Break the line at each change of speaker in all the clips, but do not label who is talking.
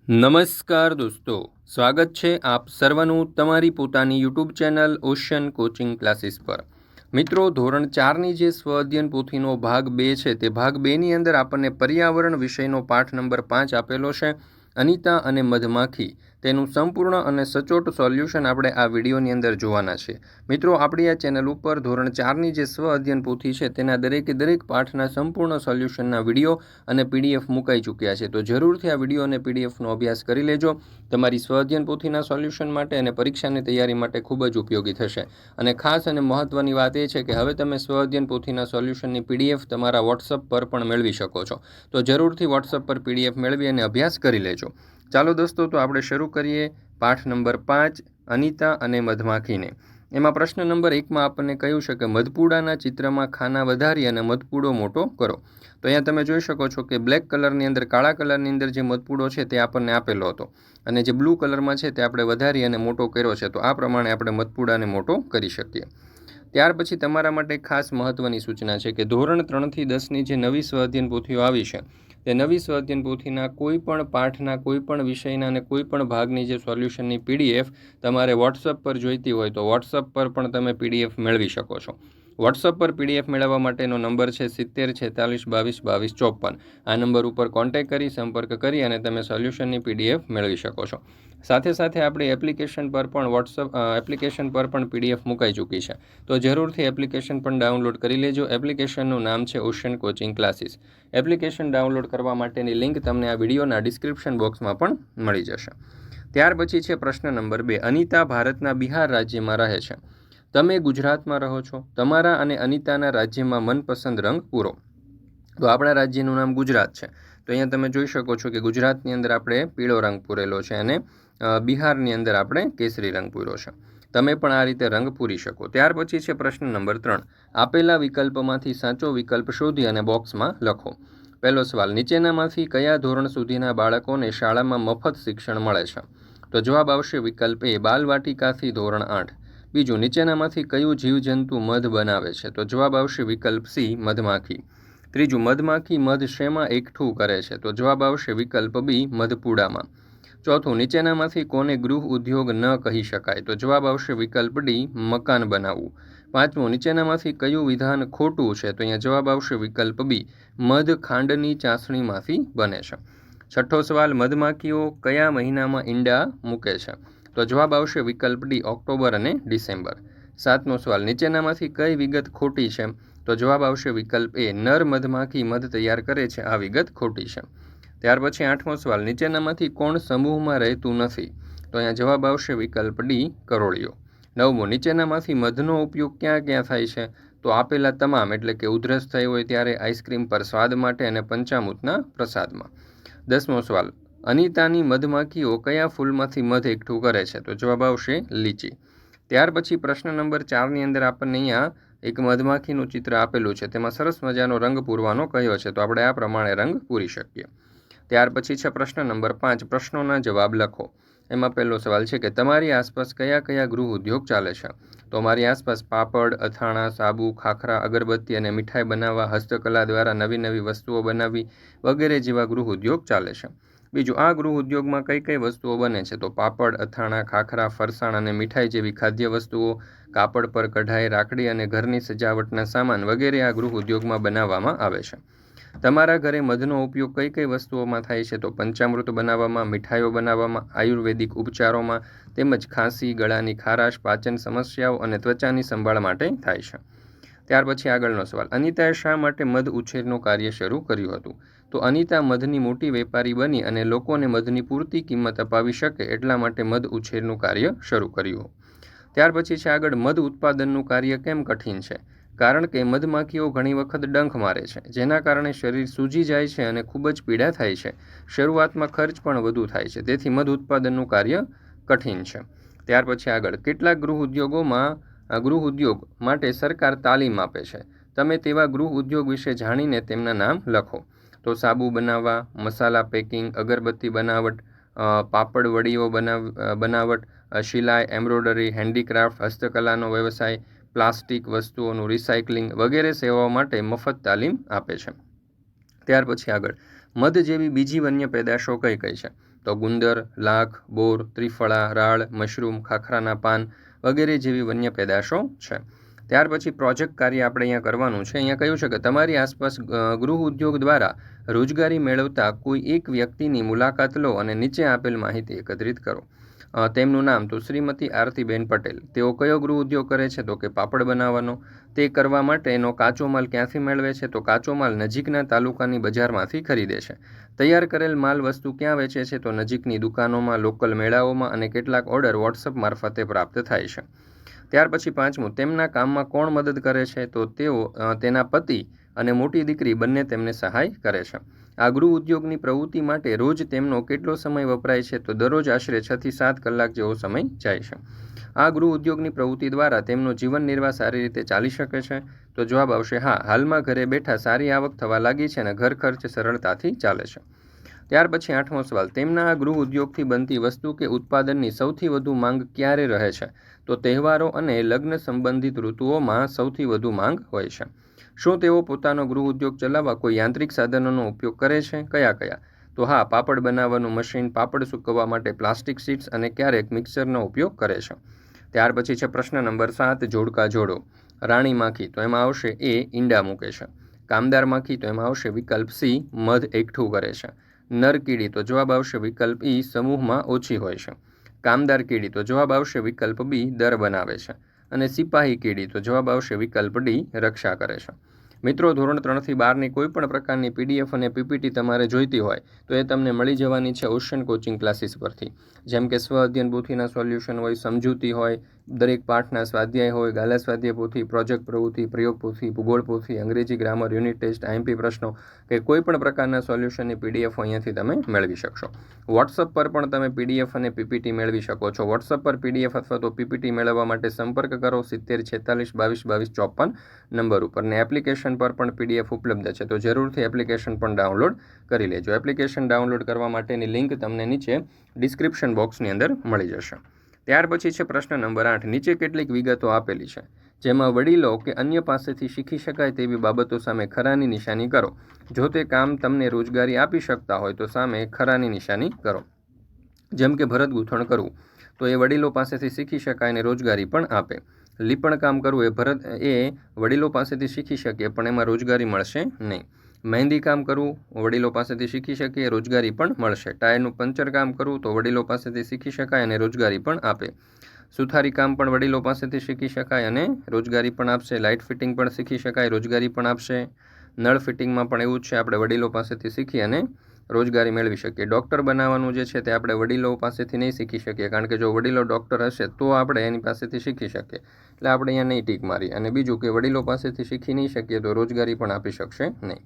નમસ્કાર દોસ્તો, સ્વાગત છે આપ સર્વનું તમારી પોતાની YouTube channel ocean coaching classes પર। મિત્રો, ધોરણ 4ની જે સ્વ અધ્યયન પોથીનો ભાગ 2 છે તે ભાગ 2ની અંદર આપણને પર્યાવરણ વિષયનો પાઠ નંબર 5 આપેલો છે, અનિતા અને મધમાખી। તેનું સંપૂર્ણ અને સચોટ સોલ્યુશન આપણે આ વિડીયોની અંદર જોવાના છે। મિત્રો, આપણી આ ચેનલ ઉપર ધોરણ 4ની જે સ્વ અધ્યયન પોથી છે તેના દરેક પાઠના સંપૂર્ણ સોલ્યુશનના વિડીયો અને પીડીએફ મુકાઈ ચૂક્યા છે, તો જરૂરથી આ વિડીયો અને પીડીએફનો અભ્યાસ કરી લેજો। તમારી સ્વ અધ્યયન પોથીના સોલ્યુશન માટે અને પરીક્ષાની તૈયારી માટે ખૂબ જ ઉપયોગી થશે। અને ખાસ અને મહત્ત્વની વાત એ છે કે હવે તમે સ્વ અધ્યયન પોથીના સોલ્યુશનની પીડીએફ તમારા વોટ્સઅપ પર પણ મેળવી શકો છો, તો જરૂરથી વોટ્સઅપ પર પીડીએફ મેળવી અને અભ્યાસ કરી લેજો। ચાલો દોસ્તો, તો આપણે શરૂ કરીએ પાઠ નંબર 5 અનિતા અને મધમાખીને। એમાં પ્રશ્ન નંબર 1માં આપણને કહ્યું છે કે મધપૂડાના ચિત્રમાં ખાના વધારી અને મધપૂડો મોટો કરો। તો અહીંયા તમે જોઈ શકો છો કે બ્લેક કલરની અંદર, કાળા કલરની અંદર જે મધપૂડો છે તે આપણને આપેલો હતો અને જે બ્લુ કલરમાં છે તે આપણે વધારી અને મોટો કર્યો છે, તો આ પ્રમાણે આપણે મધપૂડાને મોટો કરી શકીએ। ત્યાર પછી તમારા માટે ખાસ મહત્ત્વની સૂચના છે કે ધોરણ 3થી 10ની જે નવી સ્વ અધ્યયન પોથીઓ આવી છે તે નવી સ્વ અધ્યયન પોથીના કોઈ પણ પાઠના, કોઈ પણ વિષયના અને કોઈ પણ ભાગની જે સોલ્યુશનની પીડીએફ તમારે વોટ્સઅપ પર જોઈતી હોય તો વોટ્સઅપ પર પણ તમે પીડીએફ મેળવી શકો છો। વોટ્સઅપ પર પીડીએફ મેળવવા માટેનો નંબર છે 7046222254। આ નંબર ઉપર કોન્ટેક્ટ કરી, સંપર્ક કરી અને તમે સોલ્યુશનની પીડીએફ મેળવી શકો છો। સાથે સાથે આપણી એપ્લિકેશન પર પણ એપ્લિકેશન પર પણ પીડીએફ મુકાઈ ચૂકી છે, તો જરૂરથી એપ્લિકેશન પણ ડાઉનલોડ કરી લેજો। એપ્લિકેશનનું નામ છે ocean coaching classes. Application download કરવા માટેની લિંક તમને આ વિડીયોના ડિસ્ક્રિપ્શન બોક્સમાં પણ મળી જશે। ત્યાર પછી છે પ્રશ્ન નંબર 2, અનિતા ભારતના બિહાર રાજ્યમાં રહે છે, તમે ગુજરાતમાં રહો છો, તમારા અને અનિતાના રાજ્યમાં મનપસંદ રંગ પૂરો। તો આપણા રાજ્યનું નામ ગુજરાત છે, તો અહીંયા તમે જોઈ શકો છો કે ગુજરાતની અંદર આપણે પીળો રંગ પૂરેલો છે અને બિહારની અંદર આપણે કેસરી રંગ પૂર્યો છે। તમે પણ આ રીતે રંગ પૂરી શકો। ત્યાર પછી છે પ્રશ્ન નંબર 3, આપેલા વિકલ્પમાંથી સાચો વિકલ્પ શોધી અને બોક્સમાં લખો। પહેલો સવાલ, નીચેનામાંથી કયા ધોરણ સુધીના બાળકોને શાળામાં મફત શિક્ષણ મળે છે? તો જવાબ આવશે વિકલ્પ એ, બાલવાટિકાથી ધોરણ 8। બીજું, નીચેનામાંથી કયું જીવજંતુ મધ બનાવે છે? તો જવાબ આવશે વિકલ્પ સી, મધમાખી। ત્રીજું, મધમાખી મધ શેમાં એકઠું કરે છે? તો જવાબ આવશે વિકલ્પ બી, મધપૂડામાં। ચોથું, નીચેનામાંથી કોને ગૃહ ઉદ્યોગ ન કહી શકાય? તો જવાબ આવશે વિકલ્પ ડી, મકાન બનાવવું। પાંચમું, નીચેનામાંથી કયું વિધાન ખોટું છે? તો અહીંયા જવાબ આવશે વિકલ્પ બી, મધ ખાંડની ચાસણીમાંથી બને છે। છઠ્ઠો સવાલ, મધમાખીઓ કયા મહિનામાં ઈંડા મૂકે છે? તો જવાબ આવશે વિકલ્પ ડી, ઓક્ટોબર અને ડિસેમ્બર। સાતમો સવાલ, નીચેનામાંથી કઈ વિગત ખોટી છે? તો જવાબ આવશે વિકલ્પ એ, નર મધમાખી મધ તૈયાર કરે છે, આ વિગત ખોટી છે। ત્યાર પછી આઠમો સવાલ, નીચેનામાંથી કોણ સમૂહમાં રહેતું નથી? તો અહીંયા જવાબ આવશે વિકલ્પ ડી, કરોળિયો। નવમો, નીચેનામાંથી મધનો ઉપયોગ ક્યાં ક્યાં થાય છે? તો આપેલા તમામ, એટલે કે ઉધરસ થઈ હોય ત્યારે, આઈસ્ક્રીમ પર સ્વાદ માટે અને પંચામૃતના પ્રસાદમાં। 10મો સવાલ, અનિતાની મધમાખીઓ કયા ફૂલમાંથી મધ એકઠું કરે છે? તો જવાબ આવશે લીચી। ત્યાર પછી પ્રશ્ન નંબર 4ની અંદર આપણને અહીંયા એક મધમાખીનું ચિત્ર આપેલું છે, તેમાં સરસ મજાનો રંગ પૂરવાનો કહ્યો છે, તો આપણે આ પ્રમાણે રંગ પૂરી શકીએ। ત્યાર પછી છે પ્રશ્ન નંબર 5, પ્રશ્નોના જવાબ લખો। એમાં પહેલો સવાલ છે કે તમારી આસપાસ કયા કયા ગૃહ ઉદ્યોગ ચાલે છે? તો અમારી આસપાસ પાપડ, અથાણા, સાબુ, ખાખરા, અગરબત્તી અને મીઠાઈ બનાવવા, હસ્તકલા દ્વારા નવી નવી વસ્તુઓ બનાવવી વગેરે જેવા ગૃહ ઉદ્યોગ ચાલે છે। બીજું, આ ગૃહ ઉદ્યોગમાં કઈ કઈ વસ્તુઓ બને છે? તો પાપડ, અથાણા, ખાખરા, ફરસાણ અને મીઠાઈ જેવી ખાદ્ય વસ્તુઓ, કાપડ પર કઢાઈ, રાખડી અને ઘરની સજાવટના સામાન વગેરે આ ગૃહ ઉદ્યોગમાં બનાવવામાં આવે છે। તમારા ઘરે મધનો ઉપયોગ કઈ કઈ વસ્તુઓમાં થાય છે? તો પંચામૃત બનાવવામાં, મીઠાઈઓ બનાવવામાં, આયુર્વેદિક ઉપચારોમાં, તેમજ ખાંસી, ગળાની ખારાશ, પાચન સમસ્યાઓ અને ત્વચાની સંભાળ માટે થાય છે। ત્યાર પછી આગળનો સવાલ, અનિતાએ શા માટે મધ ઉછેરનું કાર્ય શરૂ કર્યું હતું? તો અનિતા મધની મોટી વેપારી બની અને લોકોને મધની પૂરતી કિંમત અપાવી શકે એટલા માટે મધ ઉછેરનું કાર્ય શરૂ કર્યું। ત્યાર પછી છે આગળ, મધ ઉત્પાદનનું કાર્ય કેમ કઠિન છે? કારણ કે મધમાખીઓ ઘણી વખત ડંખ મારે છે, જેના કારણે શરીર સૂજી જાય છે અને ખૂબ જ પીડા થાય છે। શરૂઆતમાં ખર્ચ પણ વધુ થાય છે, તેથી મધ ઉત્પાદનનું કાર્ય કઠિન છે। ત્યાર પછી આગળ, કેટલાક ગૃહ ઉદ્યોગ માટે સરકાર તાલીમ આપે છે, તમે તેવા ગૃહ ઉદ્યોગ વિશે જાણીને તેમના નામ લખો। તો સાબુ બનાવવા, મસાલા પેકિંગ, અગરબત્તી બનાવટ, પાપડ વડીઓ બનાવટ, સિલાઈ, એમ્બ્રોઇડરી, હેન્ડીક્રાફ્ટ, હસ્તકલાનો વ્યવસાય, પ્લાસ્ટિક વસ્તુઓનું રિસાયકલિંગ વગેરે સેવાઓ માટે મફત તાલીમ આપે છે। ત્યાર પછી આગળ, મધ જેવી બીજી વન્ય પેદાશો કઈ કઈ છે? તો ગુંદર, લાખ, બોર, ત્રિફળા, રાળ, મશરૂમ, ખાખરાના પાન વગેરે જેવી વન્ય પેદાશો છે. ત્યાર પછી પ્રોજેક્ટ કાર્ય આપણે અહીંયા કરવાનું છે. અહીંયા કહ્યું છે કે તમારી આસપાસ ગૃહ ઉદ્યોગ દ્વારા રોજગારી મેળવતા કોઈ એક વ્યક્તિની મુલાકાત લો અને નીચે આપેલ માહિતી એકત્રિત કરો. તેમનું નામ તો શ્રીમતી આરતીબેન પટેલ. તેઓ કયો ગૃહ ઉદ્યોગ કરે છે? તો કે પાપડ બનાવવાનો. તે કરવા માટે એનો કાચો માલ ક્યાંથી મેળવે છે? તો કાચો માલ નજીકના તાલુકાની બજારમાંથી ખરીદે છે. તૈયાર કરેલ માલ વસ્તુ ક્યાં વેચે છે? તો નજીકની દુકાનોમાં, લોકલ મેળાઓમાં અને કેટલાક ઓર્ડર વોટ્સઅપ મારફતે પ્રાપ્ત થાય છે. ત્યાર પછી પાંચમું, તેમના કામમાં કોણ મદદ કરે છે? તો તેઓ તેના પતિ અને મોટી દીકરી બંને તેમને સહાય કરે છે. આ ગૃહ ઉદ્યોગની પ્રવૃત્તિ માટે રોજ તેમનો કેટલો સમય વપરાય છે? તો દરરોજ આશરે 6 થી 7 કલાક જેવો સમય જાય છે. આ ગૃહ ઉદ્યોગની પ્રવૃત્તિ દ્વારા તેમનો જીવન નિર્વાહ સારી રીતે ચાલી શકે છે? તો જવાબ આવશે હા. હાલમાં ઘરે બેઠા સારી આવક થવા લાગી છે અને ઘર ખર્ચ સરળતાથી ચાલે છે. ત્યાર પછી 8મો સવાલ, તેમના આ ગૃહ ઉદ્યોગથી બનતી વસ્તુ કે ઉત્પાદનની સૌથી વધુ માંગ ક્યારે રહે છે? તો તહેવારો અને લગ્ન સંબંધિત ઋતુઓમાં સૌથી વધુ માંગ હોય છે. શું તેઓ પોતાનો ગૃહ ઉદ્યોગ ચલાવવા કોઈ યાંત્રિક સાધનોનો ઉપયોગ કરે છે? કયા કયા? તો હા, પાપડ બનાવવાનું મશીન, પાપડ સૂકવવા માટે પ્લાસ્ટિક શીટ્સ અને ક્યારેક મિક્સરનો ઉપયોગ કરે છે. ત્યાર પછી છે પ્રશ્ન નંબર 7, જોડકા જોડો. રાણી માખી, તો એમાં આવશે એ ઈંડા મૂકે છે. કામદાર માખી, તો એમાં આવશે વિકલ્પ સી મધ એકઠું કરે છે. નર કીડી, તો જવાબ આવશે વિકલ્પ ઈ સમૂહમાં ઓછી હોય છે. કામદાર કીડી, તો જવાબ આવશે વિકલ્પ બી દર બનાવે છે. અને સિપાહી કીડી, તો જવાબ આવશે વિકલ્પ ડી રક્ષા કરે છે. મિત્રો, ધોરણ 3 થી 12ની કોઈ પણ પ્રકારની પીડીએફ અને પીપીટી તમારે જોઈતી હોય તો એ તમને મળી જવાની છે ઓશન કોચિંગ ક્લાસીસ પરથી. જેમ કે સ્વ અધ્યયન પોથીના સોલ્યુશન હોય, સમજૂતી હોય, દરેક પાઠના સ્વાધ્યાય હોય, ગાલા સ્વાધ્યાય પોથી, પ્રોજેક્ટ પ્રવૃત્તિ, પ્રયોગ પોથી, ભૂગોળ પોથી, અંગ્રેજી ગ્રામર, યુનિટ ટેસ્ટ, આઈએમપી પ્રશ્નો કે કોઈ પણ પ્રકારના સોલ્યુશનની પીડીએફ અહીંયાથી તમે મેળવી શકશો. વોટ્સઅપ પર પણ તમે પીડીએફ અને પીપીટી મેળવી શકો છો. વોટ્સઅપ પર પીડીએફ અથવા તો પીપીટી મેળવવા માટે સંપર્ક કરો 70 46 22 22 54 નંબર ઉપર. ને એપ્લિકેશન પર પણ પીડીએફ ઉપલબ્ધ છે, તો જરૂરથી એપ્લિકેશન પણ ડાઉનલોડ કરી લેજો. એપ્લિકેશન ડાઉનલોડ કરવા માટેની લિંક તમને નીચે ડિસ્ક્રિપ્શન બોક્સની અંદર મળી જશે. ત્યાર પછી છે પ્રશ્ન નંબર 8, નીચે કેટલીક વિગતો આપેલી છે જેમાં વડીલો કે અન્ય પાસેથી શીખી શકાય તેવી બાબતો સામે ખરાની નિશાની કરો. જો તે કામ તમને રોજગારી આપી શકતા હોય તો સામે ખરાની નિશાની કરો. જેમ કે ભરત ગૂંથણ કરવું, તો એ વડીલો પાસેથી શીખી શકાય અને રોજગારી પણ આપે. લીપણ કામ કરવું એ વડીલો પાસેથી શીખી શકીએ પણ એમાં રોજગારી મળશે નહીં. મહેંદી કામ કરવું વડીલો પાસેથી શીખી શકીએ, રોજગારી પણ મળશે. ટાયરનું પંચર કામ કરવું તો વડીલો પાસેથી શીખી શકાય અને રોજગારી પણ આપે. સુથારી કામ પણ વડીલો પાસેથી શીખી શકાય અને રોજગારી પણ આપશે. લાઇટ ફિટિંગ પણ શીખી શકાય, રોજગારી પણ આપશે. નળ ફિટિંગમાં પણ એવું જ છે, આપણે વડીલો પાસેથી શીખી અને રોજગારી મેળવી શકીએ. ડૉક્ટર બનાવવાનું જે છે તે આપણે વડીલો પાસેથી નહીં શીખી શકીએ, કારણ કે જો વડીલો ડૉક્ટર હશે તો આપણે એની પાસેથી શીખી શકીએ, એટલે આપણે અહીંયા નહીં ટીક મારી. અને બીજું કે વડીલો પાસેથી શીખી નહીં શકીએ તો રોજગારી પણ આપી શકશે નહીં.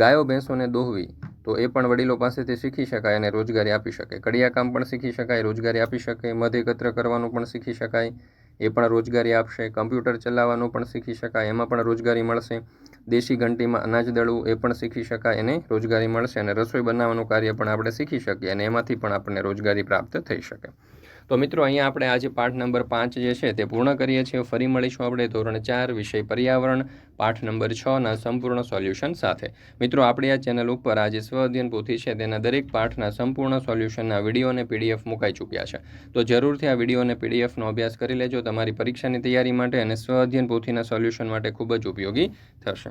ગાયો ભેંસોને દોહવી તો એ પણ વડીલો પાસેથી શીખી શકાય અને રોજગારી આપી શકે. કડિયા કામ પણ શીખી શકાય, રોજગારી આપી શકે. મધ એકત્ર કરવાનું પણ શીખી શકાય, એ પણ રોજગારી આપશે. કમ્પ્યુટર ચલાવવાનું પણ શીખી શકાય, એમાં પણ રોજગારી મળશે. દેશી ઘંટીમાં અનાજ દળવું એ પણ શીખી શકાય અને રોજગારી મળશે. અને રસોઈ બનાવવાનું કાર્ય પણ આપણે શીખી શકીએ અને એમાંથી પણ આપણને રોજગારી પ્રાપ્ત થઈ શકે. તો મિત્રો, અહીંયા આપણે આજે પાઠ નંબર 5 જે છે તે પૂર્ણ કરીએ છીએ. ફરી મળીશું આપણે ધોરણ 4 વિષય પર્યાવરણ પાઠ નંબર 6ના સંપૂર્ણ સોલ્યુશન સાથે. મિત્રો, આપણી આ ચેનલ ઉપર આજે સ્વ અધ્યયન પોથી છે તેના દરેક પાઠના સંપૂર્ણ સોલ્યુશનના વિડીયો અને પીડીએફ મુકાઈ ચૂક્યા છે. તો જરૂરથી આ વિડીયો અને પીડીએફનો અભ્યાસ કરી લેજો. તમારી પરીક્ષાની તૈયારી માટે અને સ્વ અધ્યયન પોથીના સોલ્યુશન માટે ખૂબ જ ઉપયોગી થશે.